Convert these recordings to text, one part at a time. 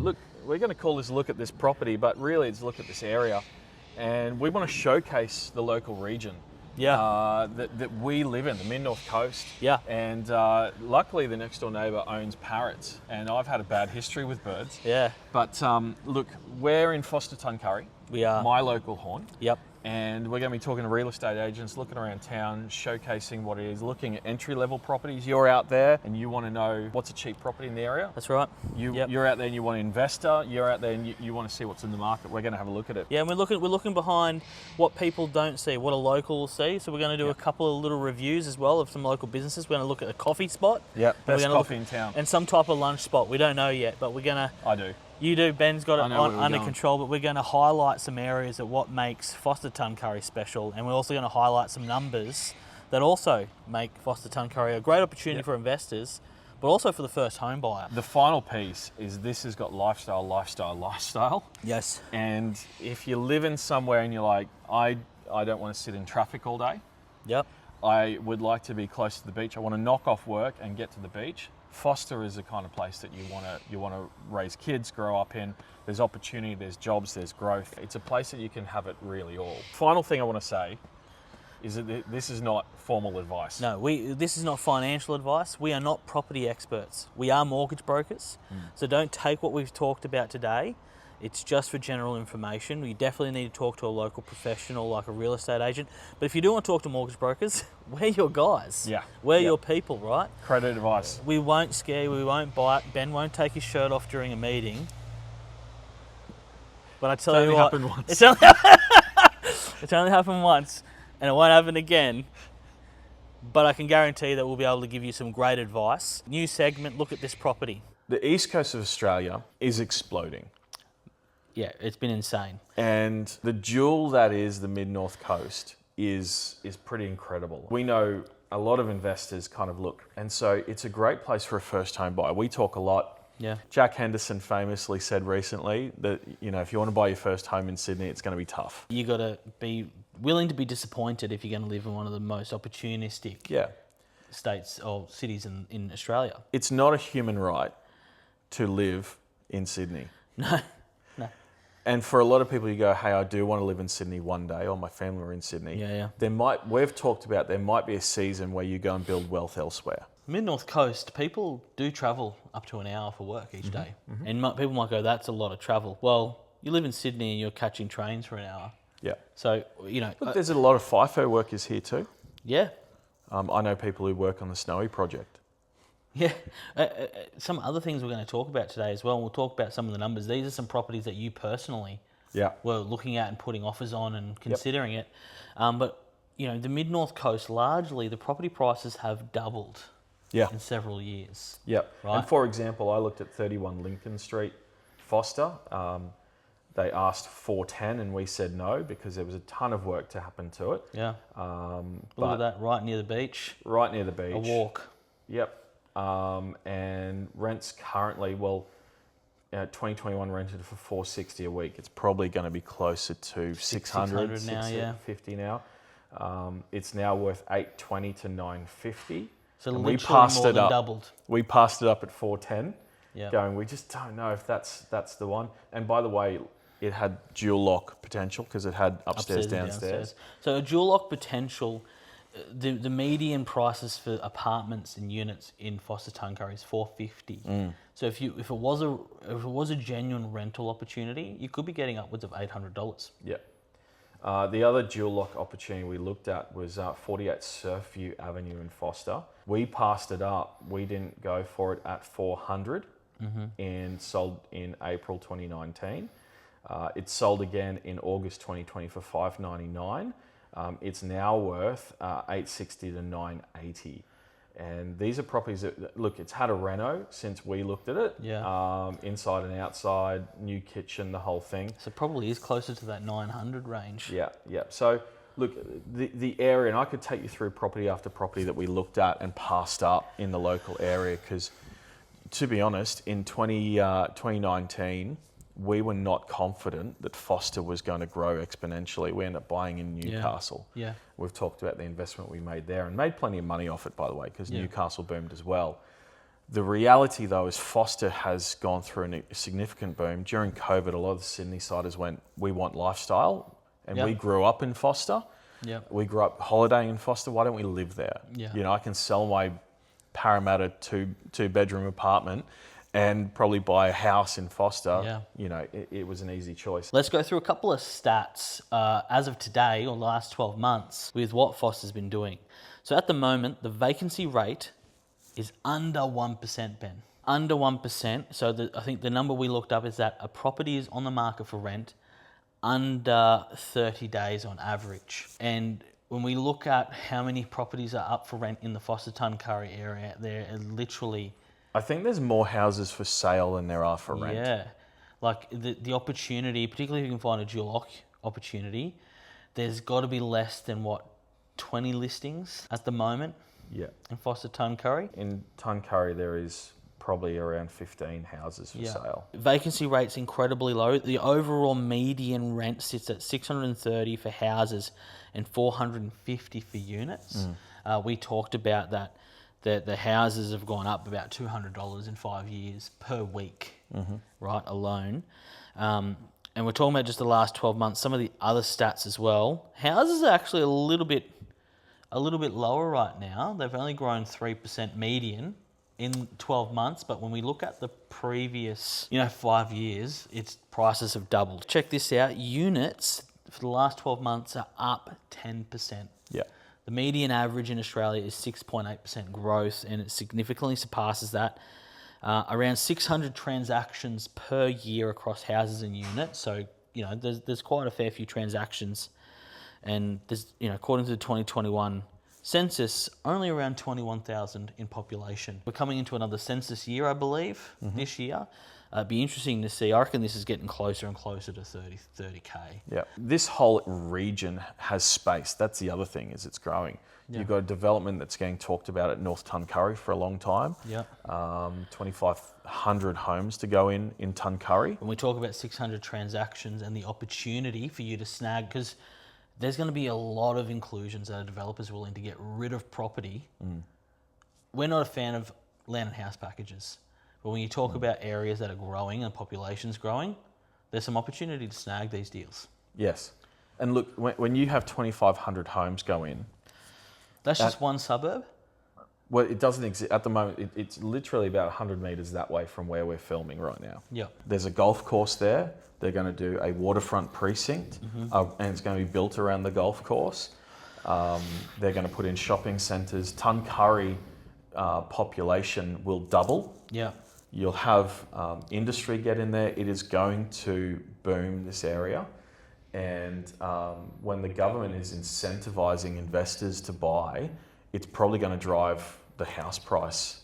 look, we're going to call this Look at This Property, but really it's Look at This Area. And we want to showcase the local region that we live in, the mid-North Coast. Yeah. And luckily the next door neighbour owns parrots, and I've had a bad history with birds. Yeah. But look, we're in Forster-Tuncurry. We are. My local horn. Yep. And we're going to be talking to real estate agents, looking around town, showcasing what it is, looking at entry-level properties. You're out there and you want to know what's a cheap property in the area. That's right. You're out there and you want an investor. You're out there and you want to see what's in the market. We're going to have a look at it. Yeah, and we're looking behind what people don't see, what a local will see. So we're going to do a couple of little reviews as well of some local businesses. We're going to look at a coffee spot. Yeah, best coffee in town. And some type of lunch spot. We don't know yet, but we're going to... I do. You do. Ben's got it under going. control, but we're going to highlight some areas of what makes Forster-Tuncurry special, and we're also going to highlight some numbers that also make Forster-Tuncurry a great opportunity for investors, but also for the first home buyer. The final piece is this has got lifestyle. Yes. And if you live in somewhere and you're like, I don't want to sit in traffic all day. Yep. I would like to be close to the beach. I want to knock off work and get to the beach. Forster is the kind of place that you want to raise kids, grow up in. There's opportunity, there's jobs, there's growth. It's a place that you can have it really all. Final thing I want to say is that this is not formal advice. No, this is not financial advice. We are not property experts. We are mortgage brokers. So don't take what we've talked about today. It's just for general information. You definitely need to talk to a local professional like a real estate agent. But if you do want to talk to mortgage brokers, we're your guys. Yeah. We're your people, right? Credit advice. We won't scare you, we won't bite. Ben won't take his shirt off during a meeting. But I tell you what, happened once. It's only happened once, and it won't happen again. But I can guarantee that we'll be able to give you some great advice. New segment, Look at This Property. The east coast of Australia is exploding. Yeah, it's been insane. And the jewel that is the mid-North Coast is pretty incredible. We know a lot of investors kind of look, and so it's a great place for a first home buyer. We talk a lot. Yeah. Jack Henderson famously said recently that, if you want to buy your first home in Sydney, it's going to be tough. You got to be willing to be disappointed if you're going to live in one of the most opportunistic states or cities in Australia. It's not a human right to live in Sydney. No. And for a lot of people, you go, hey, I do want to live in Sydney one day, or my family are in Sydney. Yeah. We've talked about there might be a season where you go and build wealth elsewhere. Mid-North Coast, people do travel up to an hour for work each day. And people might go, that's a lot of travel. Well, you live in Sydney and you're catching trains for an hour. Yeah. So, Look, there's a lot of FIFO workers here too. Yeah. I know people who work on the Snowy project. Yeah. Some other things we're going to talk about today as well, and we'll talk about some of the numbers. These are some properties that you personally were looking at and putting offers on and considering it. But, the mid-North Coast, largely, the property prices have doubled in several years. Yep. Right? And for example, I looked at 31 Lincoln Street, Forster. They asked 410 and we said no because there was a ton of work to happen to it. Yeah. Look at that, right near the beach. Right near the beach. A walk. Yep. And rents currently, 2021 rented for $460 a week. It's probably going to be closer to 600 now, $650 now. It's now worth $820 to $950. So and literally more than doubled. We passed it up at 410, Yeah. going, we just don't know if that's the one. And by the way, it had dual lock potential because it had upstairs, downstairs. So a dual lock potential. The median prices for apartments and units in Forster-Tuncurry is $450. So if it was a genuine rental opportunity, you could be getting upwards of $800. Yeah. The other dual lock opportunity we looked at was 48 Surfview Avenue in Forster. We passed it up. We didn't go for it at $400 and sold in April 2019. It sold again in August 2020 for $599. It's now worth $860 to $980. And these are properties that, look, it's had a reno since we looked at it. Yeah. Inside and outside, new kitchen, the whole thing. So it probably is closer to that 900 range. Yeah. So, look, the area, and I could take you through property after property that we looked at and passed up in the local area because, to be honest, in 2019, we were not confident that Forster was going to grow exponentially. We ended up buying in Newcastle. Yeah. We've talked about the investment we made there and made plenty of money off it, by the way, because Newcastle boomed as well. The reality, though, is Forster has gone through a significant boom. During COVID, a lot of the Sydney siders went, we want lifestyle, and we grew up in Forster. Yep. We grew up holidaying in Forster. Why don't we live there? Yeah. You know, I can sell my Parramatta two-bedroom apartment and probably buy a house in Forster. Yeah. You know, it was an easy choice. Let's go through a couple of stats as of today, or the last 12 months, with what Forster's been doing. So at the moment, the vacancy rate is under 1%, Ben. Under 1%. So I think the number we looked up is that a property is on the market for rent under 30 days on average. And when we look at how many properties are up for rent in the Forster-Tuncurry area, there are literally... I think there's more houses for sale than there are for rent. Yeah. Like the opportunity, particularly if you can find a dual opportunity, there's got to be less than, 20 listings at the moment? Yeah. In Forster-Tuncurry? In Tuncurry, there is probably around 15 houses for sale. Vacancy rate's incredibly low. The overall median rent sits at $630 for houses and $450 for units. We talked about that. The houses have gone up about $200 in 5 years per week, right, alone. And we're talking about just the last 12 months. Some of the other stats as well. Houses are actually a little bit lower right now. They've only grown 3% median in 12 months, but when we look at the previous, 5 years, its prices have doubled. Check this out. Units for the last 12 months are up 10%. Yeah. The median average in Australia is 6.8% growth, and it significantly surpasses that. Around 600 transactions per year across houses and units. So, there's quite a fair few transactions. And there's, according to the 2021 census, only around 21,000 in population. We're coming into another census year, I believe, this year. It'd be interesting to see. I reckon this is getting closer and closer to 30K. Yeah. This whole region has space. That's the other thing, is it's growing. Yeah. You've got a development that's getting talked about at North Tuncurry for a long time. Yeah. 2,500 homes to go in Tuncurry. When we talk about 600 transactions and the opportunity for you to snag, because there's going to be a lot of inclusions that a developer's willing to get rid of property. We're not a fan of land and house packages. But when you talk about areas that are growing and population's growing, there's some opportunity to snag these deals. Yes. And look, when you have 2,500 homes go in... That's just one suburb? Well, it doesn't exist at the moment. It's literally about 100 metres that way from where we're filming right now. Yep. There's a golf course there. They're going to do a waterfront precinct, and it's going to be built around the golf course. They're going to put in shopping centres. Tuncurry population will double. Yeah. You'll have industry get in there. It is going to boom, this area. And when the government is incentivising investors to buy, it's probably going to drive the house price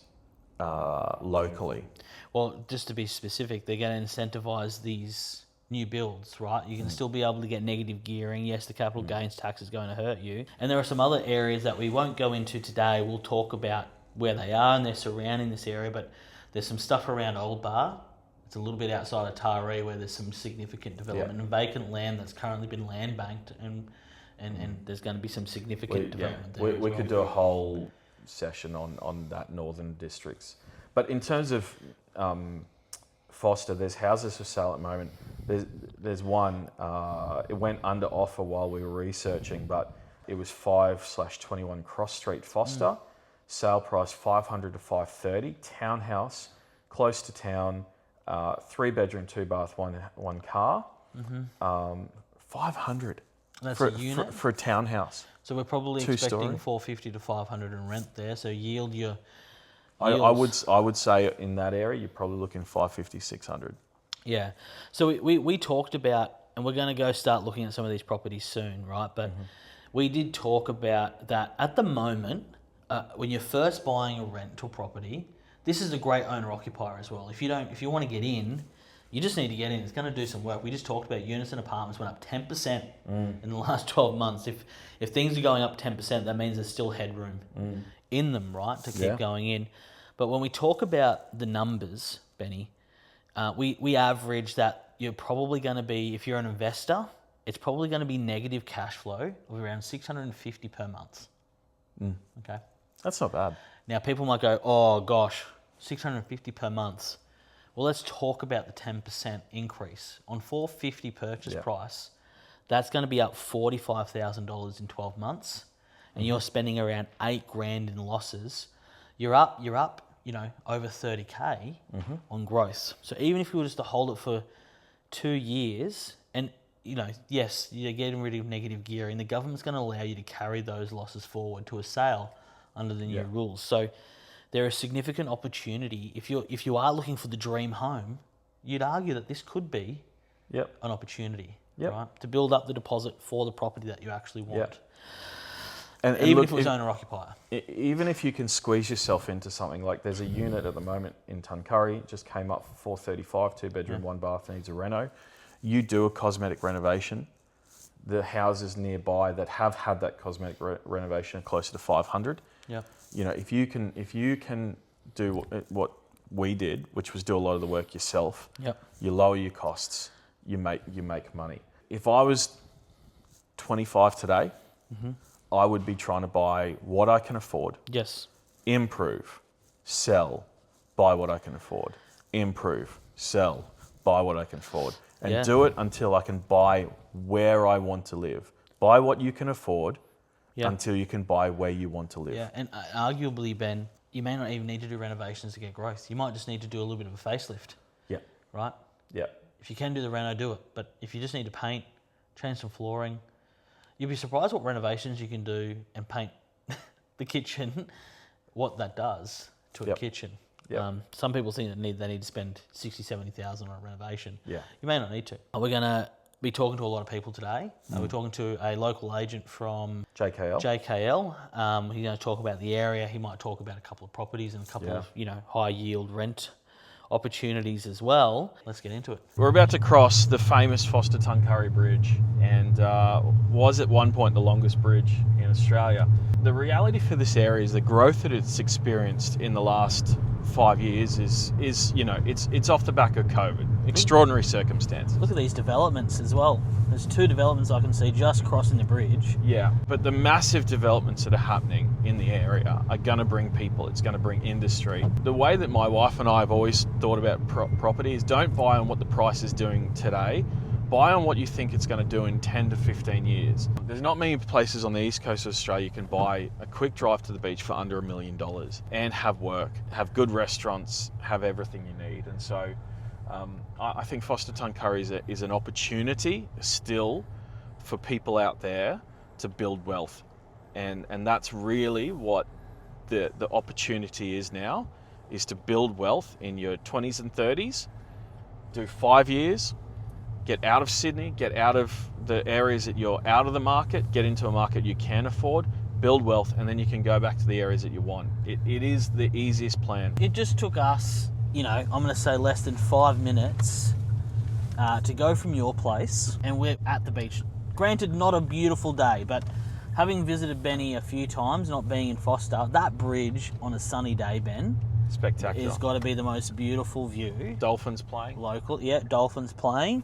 locally. Well, just to be specific, they're going to incentivise these new builds, right? You can still be able to get negative gearing. Yes, the capital gains tax is going to hurt you. And there are some other areas that we won't go into today. We'll talk about where they are and they're surrounding this area, but there's some stuff around Old Bar. It's a little bit outside of Taree where there's some significant development and vacant land that's currently been land banked, and there's going to be some significant development there. We could do a whole session on that northern districts. But in terms of Forster, there's houses for sale at the moment. There's one, it went under offer while we were researching, but it was 5/21 Cross Street, Forster. Sale price 500 to 530. Townhouse, close to town, 3-bedroom, 2-bath, one car. 500. That's for a unit? For a townhouse. So we're probably expecting 450 to 500 in rent there. So I would say in that area, you're probably looking 550, 600. Yeah. So we talked about, and we're going to go start looking at some of these properties soon, right? But we did talk about that at the moment, when you're first buying a rental property, this is a great owner-occupier as well. If you want to get in, you just need to get in. It's going to do some work. We just talked about units and apartments went up 10% in the last 12 months. If things are going up 10%, that means there's still headroom in them, right, to keep going in. But when we talk about the numbers, Benny, we average that you're probably going to be, if you're an investor, it's probably going to be negative cash flow of around $650 per month. Okay. That's not bad. Now, people might go, oh, gosh, $650 per month. Well, let's talk about the 10% increase. On $450 purchase price, that's going to be up $45,000 in 12 months, and you're spending around $8,000 in losses. You're up, over 30K on growth. So even if you were just to hold it for 2 years, and yes, you're getting rid of negative gearing, the government's going to allow you to carry those losses forward to a sale under the new rules. So there is significant opportunity. If you are looking for the dream home, you'd argue that this could be an opportunity, right? To build up the deposit for the property that you actually want. And even if it was owner-occupier. Even if you can squeeze yourself into something, like there's a unit at the moment in Tuncurry, just came up for $435, 2-bedroom, 1 bath, needs a reno. You do a cosmetic renovation, the houses nearby that have had that cosmetic renovation are closer to 500. Yeah. If you can do what we did, which was do a lot of the work yourself, you lower your costs, you make money. If I was 25 today, I would be trying to buy what I can afford. Yes. Improve, sell, buy what I can afford. Improve, sell, buy what I can afford. And do it until I can buy where I want to live. Buy what you can afford until you can buy where you want to live. Yeah, and arguably, Ben, you may not even need to do renovations to get growth. You might just need to do a little bit of a facelift. Yeah. Right? Yeah. If you can do the reno, do it. But if you just need to paint, change some flooring, you'll be surprised what renovations you can do and paint the kitchen, what that does to a kitchen. Some people think that they need to spend $60,000-$70,000 on a renovation. Yeah. You may not need to. We're going to be talking to a lot of people today. We're talking to a local agent from JKL. He's going to talk about the area. He might talk about a couple of properties and a couple of high yield rent opportunities as well. Let's get into it. We're about to cross the famous Forster-Tuncurry Bridge, and was at one point the longest bridge in Australia. The reality for this area is the growth that it's experienced in the last 5 years is it's off the back of COVID. Extraordinary circumstances. Look at these developments as well. There's 2 developments I can see just crossing the bridge. Yeah, but the massive developments that are happening in the area are going to bring people. It's going to bring industry. The way that my wife and I have always thought about property is don't buy on what the price is doing today. Buy on what you think it's going to do in 10 to 15 years. There's not many places on the east coast of Australia you can buy a quick drive to the beach for under $1 million and have work, have good restaurants, have everything you need. And so I think Forster-Tuncurry is an opportunity still for people out there to build wealth. And that's really what the opportunity is now, is to build wealth in your 20s and 30s, do 5 years, get out of Sydney, get out of the areas that you're out of the market, get into a market you can afford, build wealth, and then you can go back to the areas that you want. It is the easiest plan. It just took us, I'm going to say less than 5 minutes to go from your place, and we're at the beach. Granted, not a beautiful day, but having visited Benny a few times, not being in Forster, that bridge on a sunny day, Ben, spectacular. It's got to be the most beautiful view. Dolphins playing. Local, dolphins playing.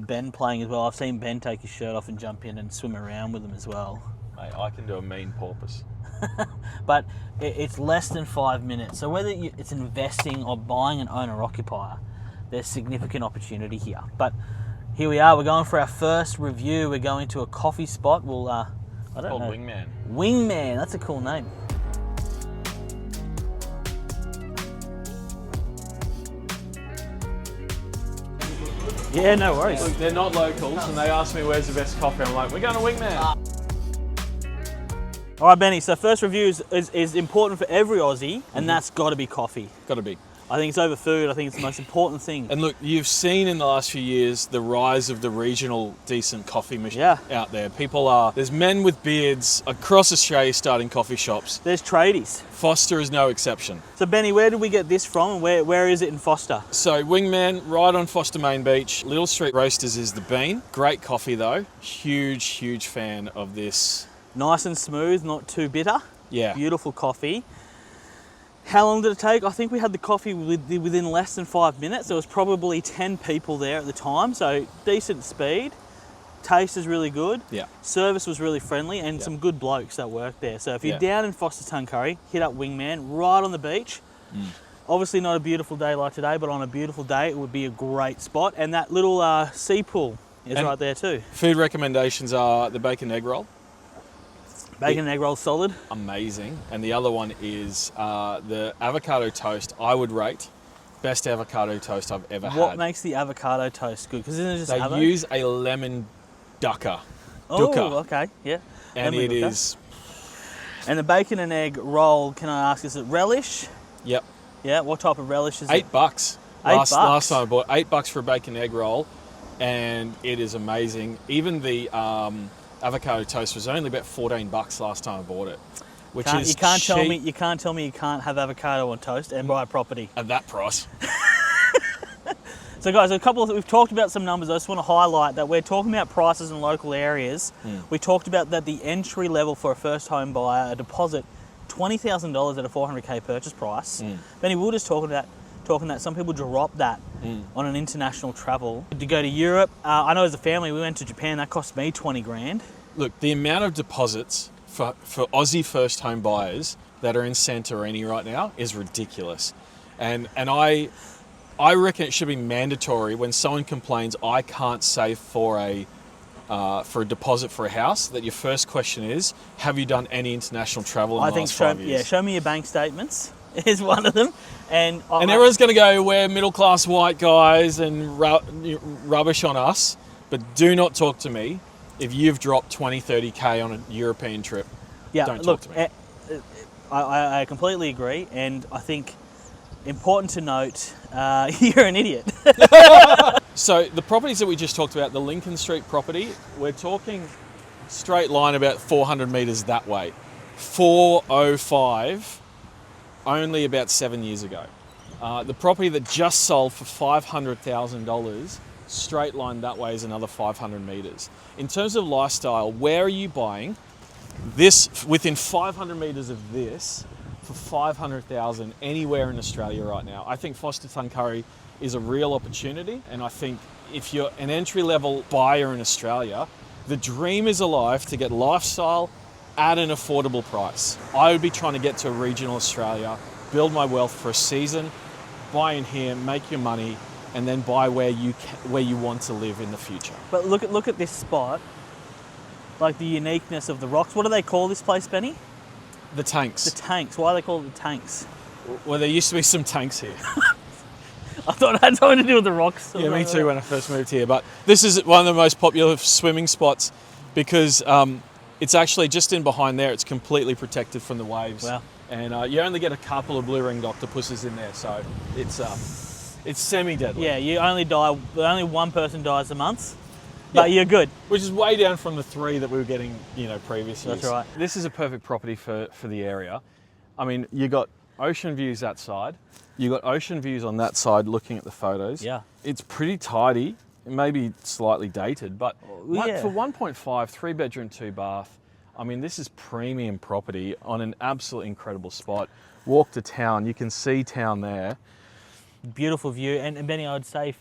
Ben playing as well. I've seen Ben take his shirt off and jump in and swim around with them as well. Mate, I can do a mean porpoise. But it's less than 5 minutes. So whether it's investing or buying an owner-occupier, there's significant opportunity here. But here we are. We're going for our first review. We're going to a coffee spot. It's called Wingman. Wingman. That's a cool name. Yeah, no worries. Look, they're not locals, and they asked me where's the best coffee. I'm like, we're going to Wingman. All right, Benny, so first review is important for every Aussie, and that's got to be coffee. Got to be. I think it's over food. I think it's the most important thing. And look, you've seen in the last few years the rise of the regional decent coffee machine out there. There's men with beards across Australia starting coffee shops. There's tradies. Forster is no exception. So Benny, where did we get this from, and where is it in Forster? So Wingman, right on Forster Main Beach. Little Street Roasters is the bean. Great coffee though. Huge fan of this. Nice and smooth, not too bitter. Yeah. Beautiful coffee. How long did it take? I think we had the coffee within less than 5 minutes. There was probably 10 people there at the time, so decent speed. Taste is really good. Yeah. Service was really friendly, and some good blokes that work there. So if you're down in Forster-Tuncurry, hit up Wingman, right on the beach. Obviously not a beautiful day like today, but on a beautiful day it would be a great spot. And that little sea pool is right there too. Food recommendations are the bacon egg roll. Bacon and egg roll solid. Amazing. And the other one is the avocado toast. I would rate best avocado toast I've ever had. What makes the avocado toast good? Because isn't it just They use a lemon dukkha. Oh, okay, yeah. And lemon it dukkha. is... And the bacon and egg roll, can I ask, is it relish? Yep. Yeah, what type of relish is $8. it? $8. $8? Last time I bought $8 for a bacon egg roll, and it is amazing. Even the avocado toast was only about $14 last time I bought it, which is you can't cheap. tell me you can't have avocado on toast and buy a property. At that price. So guys, we've talked about some numbers. I just want to highlight that we're talking about prices in local areas. We talked about that the entry level for a first home buyer, a deposit, $20,000 at a 400k purchase price. Benny, we were just talking that some people drop that on an international travel. To go to Europe, I know as a family we went to Japan, that cost me 20 grand. Look, the amount of deposits for Aussie first home buyers that are in Santorini right now is ridiculous. And I reckon it should be mandatory when someone complains, I can't save for a deposit for a house, that your first question is, have you done any international travel in the last 5 years? Yeah, show me your bank statements is one of them. And everyone's going to go, we're middle-class white guys and rubbish on us, but do not talk to me if you've dropped 20, 30k on a European trip. Yeah, don't talk to me. I completely agree, and I think important to note, you're an idiot. So the properties that we just talked about, the Lincoln Street property, we're talking straight line about 400 metres that way. 405, only about 7 years ago. The property that just sold for $500,000, straight line that way is another 500 metres. In terms of lifestyle, where are you buying this within 500 metres of this for $500,000 anywhere in Australia right now? I think Forster-Tuncurry is a real opportunity, and I think if you're an entry-level buyer in Australia, the dream is alive to get lifestyle at an affordable price. I would be trying to get to regional Australia, build my wealth for a season, buy in here, make your money, and then buy where you want to live in the future. But look at this spot, like the uniqueness of the rocks. What do they call this place, Benny? The tanks. The tanks. Why are they called the tanks? Well, there used to be some tanks here. I thought it had something to do with the rocks. Yeah, me too when I first moved here. But this is one of the most popular swimming spots because it's actually just in behind there. It's completely protected from the waves. Wow. And you only get a couple of blue-ringed octopuses in there, so it's semi-deadly. Yeah, only one person dies a month, but you're good. Which is way down from the 3 that we were getting, previous years. That's right. This is a perfect property for the area. I mean, you got ocean views that side. You got ocean views on that side looking at the photos. Yeah. It's pretty tidy. It may be slightly dated, but for 1.5, 3-bedroom, 2-bath, I mean, this is premium property on an absolutely incredible spot. Walk to town, you can see town there. Beautiful view. And Benny, I would say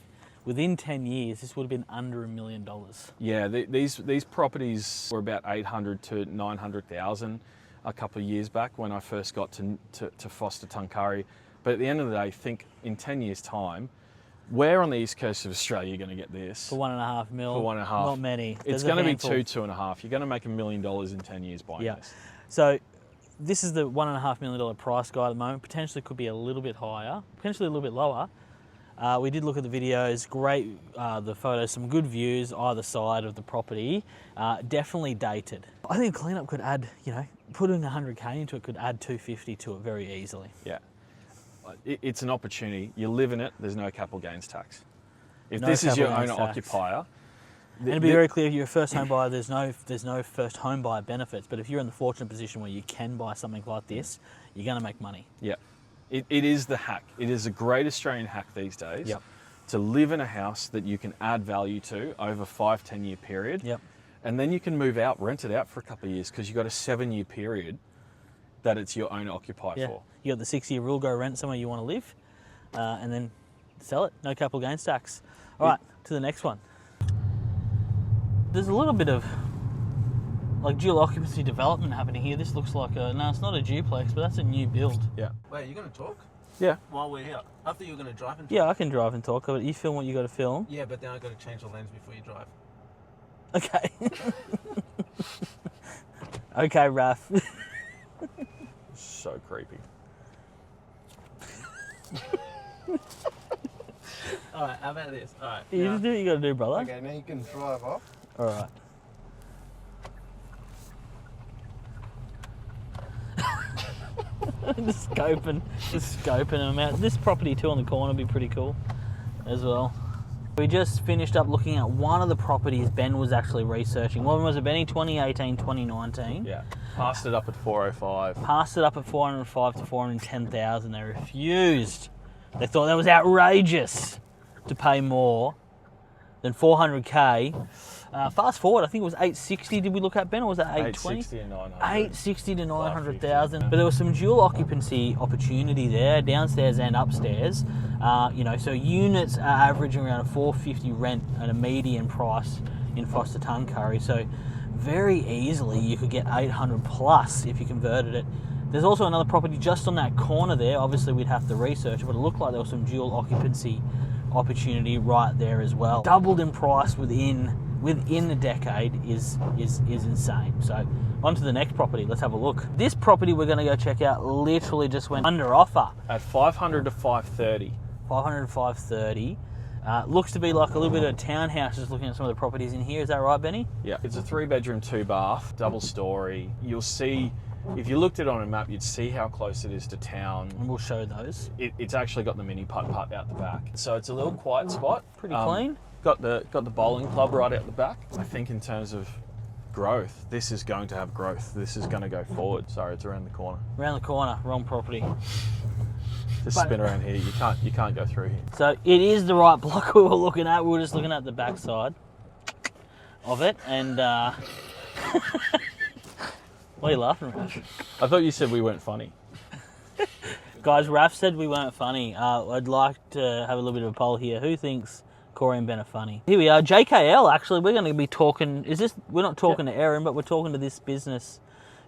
within 10 years, this would have been under $1 million. Yeah, these properties were about 800 to 900,000 a couple of years back when I first got to Forster-Tuncurry. But at the end of the day, think in 10 years' time, where on the east coast of Australia are you going to get this? For $1.5 million. For 1.5. Not many. It's going to be 2.5. You're going to make $1 million in 10 years buying this. So this is the $1.5 million price guide at the moment. Potentially could be a little bit higher, potentially a little bit lower. We did look at the videos, great, the photos, some good views either side of the property. Definitely dated. I think cleanup could add, putting 100k into it could add 250 to it very easily. Yeah. It's an opportunity. You live in it, there's no capital gains tax. If No this is your capital gains owner tax. occupier, And to be very clear, if you're a first home buyer, there's no first home buyer benefits. But if you're in the fortunate position where you can buy something like this, you're going to make money. yeah, it is the hack. It is a great Australian hack these days. Yep. To live in a house that you can add value to over 5-10 year period. Yep. And then you can move out, rent it out for a couple of years because you've got a 7-year period that it's your owner occupier for. You got the 6-year rule, go rent somewhere you want to live, and then sell it. No capital gains tax. All right, to the next one. There's a little bit of like dual occupancy development happening here. This looks like no, it's not a duplex, but that's a new build. Yeah. Wait, are you going to talk? Yeah. While we're here. I thought you were going to drive and talk. Yeah, I can drive and talk, but you film what you got to film. Yeah, but then I've got to change the lens before you drive. Okay. Okay, Raf. So creepy. All right, how about this? All right. You just do what you got to do, brother. Okay, now you can drive off. All right. just scoping them out. This property too on the corner would be pretty cool as well. We just finished up looking at one of the properties Ben was actually researching. What was it, Benny? 2018, 2019? Yeah. Passed it up at 405. Passed it up at 405 to 410,000. They refused. They thought that was outrageous to pay more than 400k. Fast forward, I think it was 860. Did we look at, Ben, or was that 820? 860 and 900. 860 to 900,000. But there was some dual occupancy opportunity there, downstairs and upstairs. So units are averaging around a 450 rent at a median price in Forster-Tuncurry. So very easily you could get 800 plus if you converted it. There's also another property just on that corner there. Obviously we'd have to research it, but it looked like there was some dual occupancy opportunity right there as well. Doubled in price within a decade is insane. So on to the next property. Let's have a look. This property we're going to go check out literally just went under offer. At 500 to 530. 500 to 530. Looks to be like a little bit of a townhouse just looking at some of the properties in here. Is that right, Benny? Yeah. It's a 3-bedroom, 2-bath, double story. You'll see, if you looked at it on a map, you'd see how close it is to town. And we'll show those. It's actually got the mini putt-putt out the back. So it's a little quiet spot. Pretty clean. Got the bowling club right out the back. I think in terms of growth, this is going to have growth. This is going to go forward. Sorry, it's around the corner. Around the corner, wrong property. Just spin around here. You can't go through here. So it is the right block we were looking at. We were just looking at the back side of it, and what are you laughing at? I thought you said we weren't funny. Guys, Raf said we weren't funny. I'd like to have a little bit of a poll here. Who thinks Corey and Ben are funny? Here we are, JKL. Actually, we're going to be talking. We're not talking to Erin, but we're talking to this business,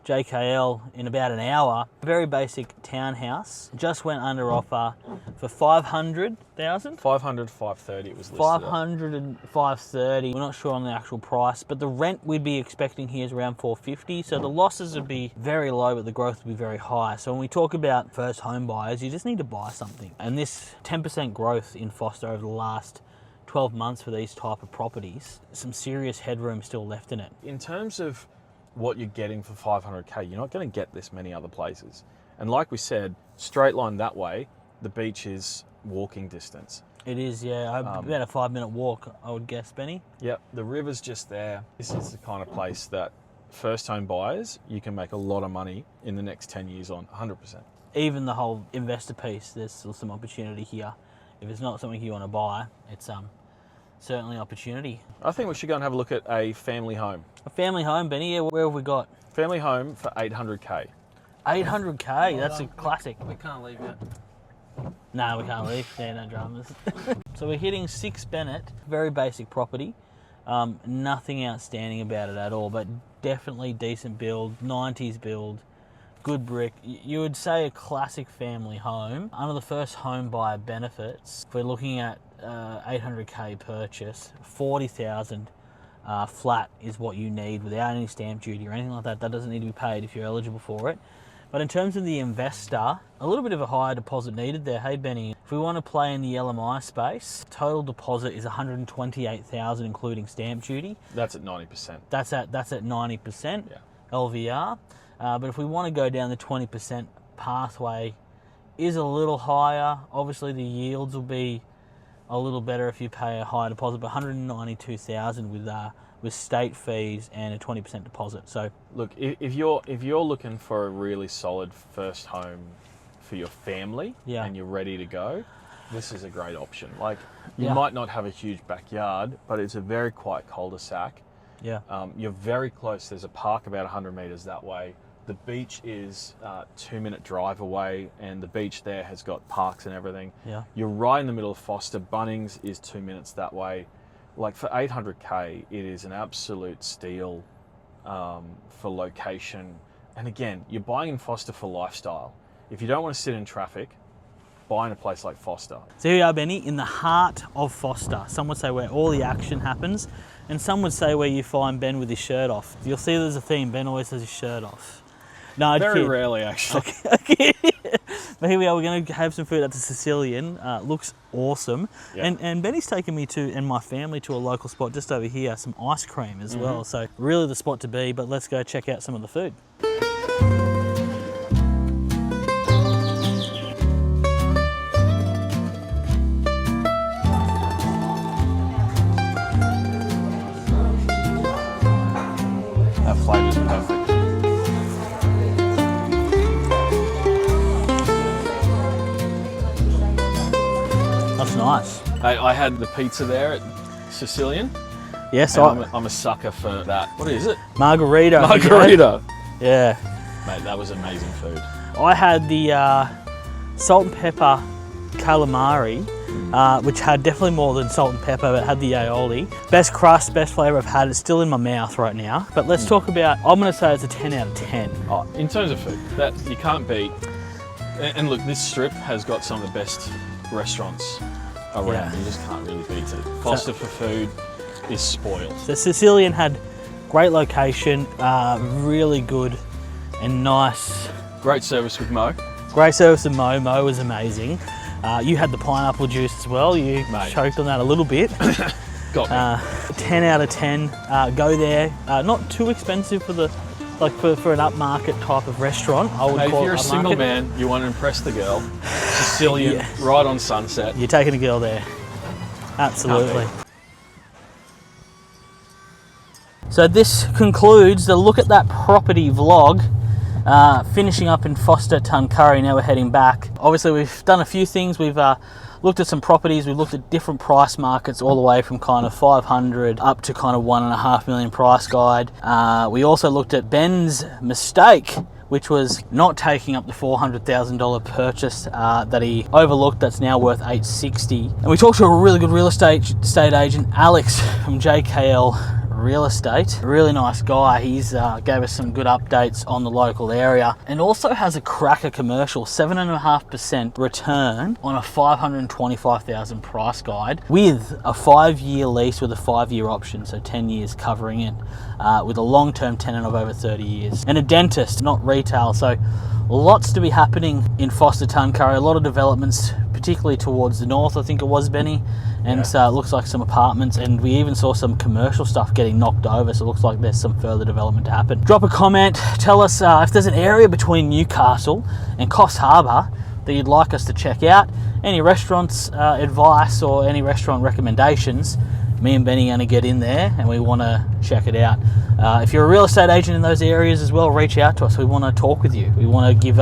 JKL, in about an hour. Very basic townhouse. Just went under offer for 500,000. 500 to 530 it was listed 500 and 530. We're not sure on the actual price, but the rent we'd be expecting here is around 450. So the losses would be very low, but the growth would be very high. So when we talk about first home buyers, you just need to buy something. And this 10% growth in Forster over the last 12 months for these type of properties, some serious headroom still left in it. In terms of what you're getting for 500k, you're not going to get this many other places. And like we said, straight line that way, the beach is walking distance. It is, yeah. About a 5-minute walk, I would guess, Benny. Yep, the river's just there. This is the kind of place that first home buyers, you can make a lot of money in the next 10 years on, 100%. Even the whole investor piece, there's still some opportunity here. If it's not something you want to buy, it's certainly opportunity. I think we should go and have a look at a family home. A family home, Benny, yeah, where have we got? Family home for 800k. 800k, that's a classic. We can't leave yet. No, we can't leave. Yeah, no dramas. So we're hitting 6 Bennett, very basic property. Nothing outstanding about it at all, but definitely decent build, 90s build, good brick. You would say a classic family home. Under the first home buyer benefits, if we're looking at 800k purchase, 40,000 flat is what you need without any stamp duty or anything like that. That doesn't need to be paid if you're eligible for it. But in terms of the investor, a little bit of a higher deposit needed there. Hey, Benny, if we want to play in the LMI space, total deposit is 128,000 including stamp duty. That's at 90%. That's at 90%, yeah. LVR. But if we want to go down the 20% pathway, is a little higher. Obviously, the yields will be a little better if you pay a higher deposit, but 192,000 with state fees and a 20% deposit. So look, if you're looking for a really solid first home for your family, yeah, and you're ready to go, this is a great option. Like, you yeah, might not have a huge backyard, but it's a very quiet cul-de-sac. Yeah. You're very close. There's a park about 100 meters that way. The beach is a 2-minute drive away, and the beach there has got parks and everything. Yeah. You're right in the middle of Forster. Bunnings is 2 minutes that way. Like, for 800k, it is an absolute steal for location. And again, you're buying in Forster for lifestyle. If you don't want to sit in traffic, buying a place like Forster. So here we are, Benny, in the heart of Forster. Some would say where all the action happens, and some would say where you find Ben with his shirt off. You'll see there's a theme. Ben always has his shirt off. No, Very rarely, actually. Okay. But here we are. We're going to have some food at the Sicilian. Looks awesome. Yeah. And Benny's taken me and my family to a local spot just over here, some ice cream as well. So really the spot to be, but let's go check out some of the food. That flavour's perfect. That's nice. I had the pizza there at Sicilian. Yes, I'm a sucker for that. What is it? Margarita. Margarita. Yeah. Mate, that was amazing food. I had the salt and pepper calamari, which had definitely more than salt and pepper, but had the aioli. Best crust, best flavour I've had. It's still in my mouth right now. But let's talk about, I'm going to say it's a 10 out of 10. Oh, in terms of food, that you can't beat. And look, this strip has got some of the best restaurants around. Yeah. You just can't really beat it. Forster for food is spoiled. The Sicilian had great location, really good and nice. Great service with Mo. Great service with Mo. Mo was amazing. You had the pineapple juice as well. You choked on that a little bit. Got me. 10 out of 10. Go there. Not too expensive for the for an upmarket type of restaurant. I would Hey, if call you're it a single upmarket. man, you want to impress the girl. Sicilian, Yes. right on Sunset. You're taking a girl there. Absolutely. So this concludes the Look at That Property vlog. Finishing up in Forster-Tuncurry, now we're heading back. Obviously we've done a few things. We've looked at some properties, we've looked at different price markets all the way from kind of 500 up to kind of 1.5 million price guide. We also looked at Ben's mistake, which was not taking up the $400,000 purchase that he overlooked that's now worth $860. And we talked to a really good real estate agent, Alex from JKL Real Estate. Really nice guy. He's gave us some good updates on the local area, and also has a cracker commercial, 7.5% return on a $525,000 price guide with a 5-year lease with a 5-year option, so 10 years covering it, with a long-term tenant of over 30 years, and a dentist, not retail. So lots to be happening in Forster-Tuncurry. A lot of developments, particularly towards the north, I think it was, Benny. And so it looks like some apartments, and we even saw some commercial stuff getting knocked over, so it looks like there's some further development to happen. Drop a comment, tell us if there's an area between Newcastle and Coffs Harbour that you'd like us to check out. Any restaurants advice or any restaurant recommendations, me and Benny are going to get in there and we want to check it out. If you're a real estate agent in those areas as well, reach out to us. We want to talk with you. We want to give,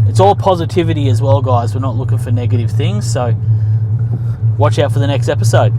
it's all positivity as well, guys. We're not looking for negative things, so watch out for the next episode.